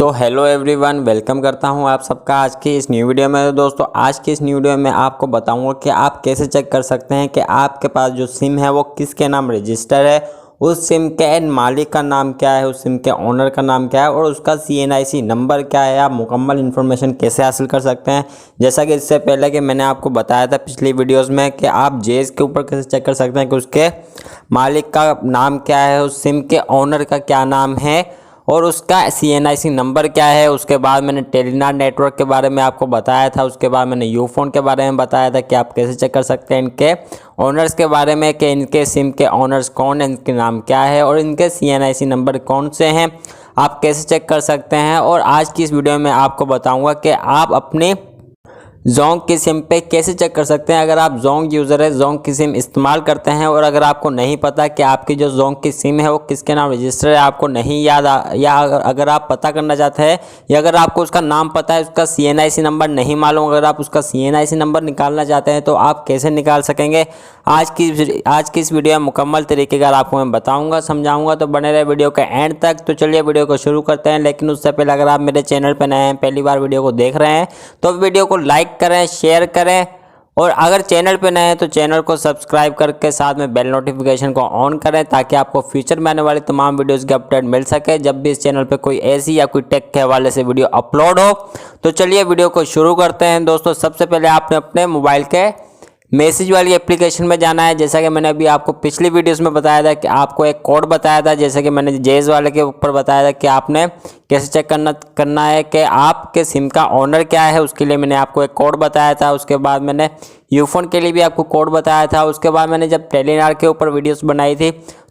So hello everyone, welcome करता हूं आप सबका आज की इस न्यू वीडियो में। दोस्तों आज की इस न्यू वीडियो में आपको बताऊंगा कि आप कैसे चेक कर सकते हैं कि आपके पास जो सिम है वो किसके नाम रजिस्टर है, उस सिम के मालिक का नाम क्या है, उस सिम के ओनर का नाम क्या है और उसका CNIC नंबर क्या है। आप मुकम्मल इन्फॉर्मेशन कैसे हासिल कर सकते हैं। जैसा कि इससे पहले कि मैंने आपको बताया था पिछली वीडियोस में कि आप जेस के ऊपर कैसे चेक कर सकते हैं कि उसके मालिक का नाम क्या है, उस सिम के ओनर का क्या नाम है और उसका CNIC नंबर क्या है। उसके बाद मैंने टेलीनॉर नेटवर्क के बारे में आपको बताया था। उसके बाद मैंने यूफोन के बारे में बताया था कि आप कैसे चेक कर सकते हैं इनके ओनर्स के बारे में कि इनके सिम के ओनर्स कौन है, इनके नाम क्या है और इनके CNIC नंबर कौन से हैं, आप कैसे चेक कर सकते हैं। और आज की इस वीडियो में आपको बताऊंगा कि आप अपने जोंग की सिम पे कैसे चेक कर सकते हैं। अगर आप जोंग यूज़र है, जोंग की सिम इस्तेमाल करते हैं और अगर आपको नहीं पता कि आपकी जो जोंग की सिम है वो किसके नाम रजिस्टर है, आपको नहीं याद या अगर आप पता करना चाहते हैं या अगर आपको उसका नाम पता है, उसका CNIC नंबर नहीं मालूम, अगर आप उसका CNIC नंबर निकालना चाहते हैं तो आप कैसे निकाल सकेंगे, आज की इस वीडियो में मुकम्मल तरीके का आपको मैं बताऊंगा, समझाऊंगा। तो बने रहे वीडियो के एंड तक। तो चलिए वीडियो को शुरू करते हैं। लेकिन उससे पहले अगर आप मेरे चैनल पर नए हैं, पहली बार वीडियो को देख रहे हैं तो वीडियो को लाइक करें, शेयर करें और अगर चैनल पे नए हैं तो चैनल को सब्सक्राइब करके साथ में बेल नोटिफिकेशन को ऑन करें ताकि आपको फ्यूचर में आने वाली तमाम वीडियोस की अपडेट मिल सके जब भी इस चैनल पे कोई ऐसी या कोई टेक के हवाले से वीडियो अपलोड हो। तो चलिए वीडियो को शुरू करते हैं। दोस्तों सबसे पहले आपने अपने मोबाइल के मैसेज वाली एप्लीकेशन में जाना है। जैसा कि मैंने अभी आपको पिछली वीडियोस में बताया था कि आपको एक कोड बताया था, जैसे कि मैंने जेज वाले के ऊपर बताया था कि आपने कैसे चेक करना है कि आपके सिम का ओनर क्या है, उसके लिए मैंने आपको एक कोड बताया था। उसके बाद मैंने यूफोन के लिए भी आपको कोड बताया था। उसके बाद मैंने जब टेलीनॉर के ऊपर वीडियोस बनाई थी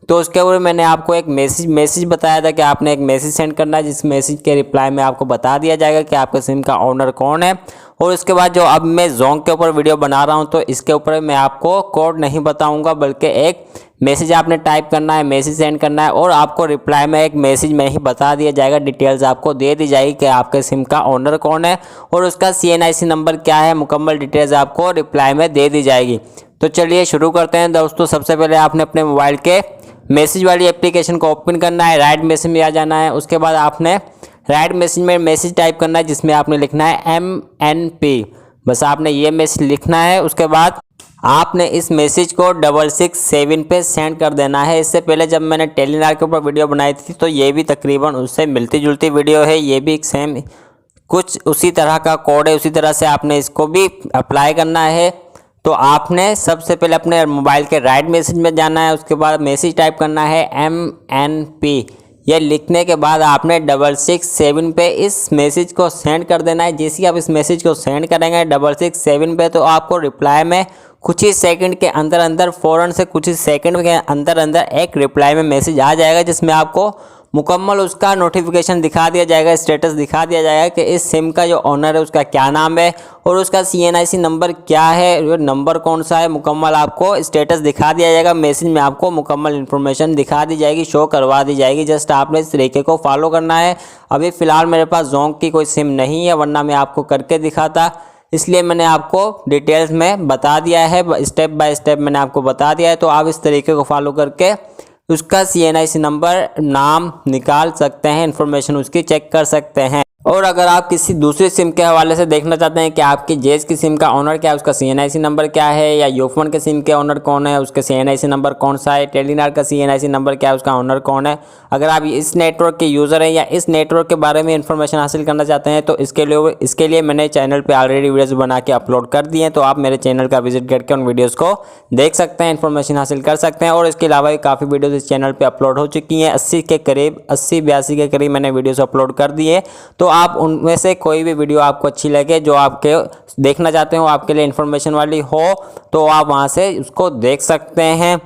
तो उसके ऊपर मैंने आपको एक मैसेज बताया था कि आपने एक मैसेज सेंड करना है, जिस मैसेज के रिप्लाई में आपको बता दिया जाएगा कि आपके सिम का ओनर कौन है। और उसके बाद जो अब मैं जोंग के ऊपर वीडियो बना रहा हूं तो इसके ऊपर मैं आपको कोड नहीं बताऊंगा, बल्कि एक मैसेज आपने टाइप करना है, मैसेज सेंड करना है और आपको रिप्लाई में एक मैसेज में ही बता दिया जाएगा, डिटेल्स आपको दे दी जाएगी कि आपके सिम का ओनर कौन है और उसका CNIC नंबर क्या है। मुकम्मल डिटेल्स आपको रिप्लाई में दे दी जाएगी। तो चलिए शुरू करते हैं। दोस्तों सबसे पहले आपने अपने मोबाइल के मैसेज वाली एप्लीकेशन को ओपन करना है, राइट मैसेज में आ जाना है। उसके बाद आपने राइट मैसेज में मैसेज टाइप करना है जिसमें आपने लिखना है MNP, बस आपने ये मैसेज लिखना है। उसके बाद आपने इस मैसेज को 667 पे सेंड कर देना है। इससे पहले जब मैंने टेलीनॉर के ऊपर वीडियो बनाई थी तो ये भी तकरीबन उससे मिलती जुलती वीडियो है, ये भी सेम कुछ उसी तरह का कोड है, उसी तरह से आपने इसको भी अप्लाई करना है। तो आपने सबसे पहले अपने मोबाइल के राइट मैसेज में जाना है। उसके बाद मैसेज टाइप करना है MNP, ये लिखने के बाद आपने 667 पे इस मैसेज को सेंड कर देना है। जैसे ही आप इस मैसेज को सेंड करेंगे 667 पे तो आपको रिप्लाई में कुछ ही सेकंड के अंदर अंदर, फ़ौरन से कुछ ही सेकंड के अंदर अंदर एक रिप्लाई में मैसेज आ जाएगा जिसमें आपको मुकम्मल उसका नोटिफिकेशन दिखा दिया जाएगा, स्टेटस दिखा दिया जाएगा कि इस सिम का जो ओनर है उसका क्या नाम है और उसका CNIC नंबर क्या है, नंबर कौन सा है। मुकम्मल आपको स्टेटस दिखा दिया जाएगा, मैसेज में आपको मुकम्मल इन्फॉर्मेशन दिखा दी जाएगी, शो करवा दी जाएगी। जस्ट आपने इस तरीके को फॉलो करना है। अभी फ़िलहाल मेरे पास जोंग की कोई सिम नहीं है, वरना मैं आपको करके दिखाता, इसलिए मैंने आपको डिटेल्स में बता दिया है, स्टेप बाय स्टेप मैंने आपको बता दिया है। तो आप इस तरीके को फॉलो करके उसका CNIC नंबर, नाम निकाल सकते हैं, इन्फॉर्मेशन उसकी चेक कर सकते हैं। और अगर आप किसी दूसरी सिम के हवाले से देखना चाहते हैं कि आपकी जेज की सिम का ओनर क्या है, उसका CNIC नंबर क्या है, या यूफोन के सिम के ओनर कौन है, उसके CNIC नंबर कौन सा है, टेलीनॉर का CNIC नंबर क्या है, उसका ओनर कौन है, अगर आप इस नेटवर्क के यूज़र हैं या इस नेटवर्क के बारे में इन्फॉर्मेशन हासिल करना चाहते हैं तो इसके लिए मैंने चैनल पर ऑलरेडी वीडियोज़ बना के अपलोड कर दिए हैं। तो आप मेरे चैनल का विजिट करके उन वीडियोज़ को देख सकते हैं, इन्फॉर्मेशन हासिल कर सकते हैं। और इसके अलावा काफ़ी वीडियोज़ इस चैनल पर अपलोड हो चुकी हैं, 80 82 के करीब मैंने वीडियोज़ अपलोड कर दिए। तो आप उनमें से कोई भी वीडियो आपको अच्छी लगे, जो आपके देखना चाहते हो, आपके लिए इन्फॉर्मेशन वाली हो, तो आप वहां से उसको देख सकते हैं।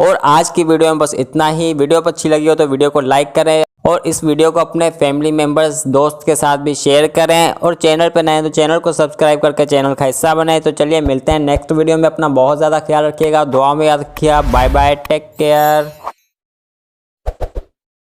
और आज की वीडियो में बस इतना ही। वीडियो अच्छी लगी हो तो वीडियो को लाइक करें और इस वीडियो को अपने फैमिली मेम्बर्स, दोस्त के साथ भी शेयर करें और चैनल पर नए हैं तो चैनल को सब्सक्राइब करके चैनल का हिस्सा बने। तो चलिए मिलते हैं नेक्स्ट वीडियो में। अपना बहुत ज़्यादा ख्याल रखिएगा, दुआ में याद रखिएगा। Bye bye, take care.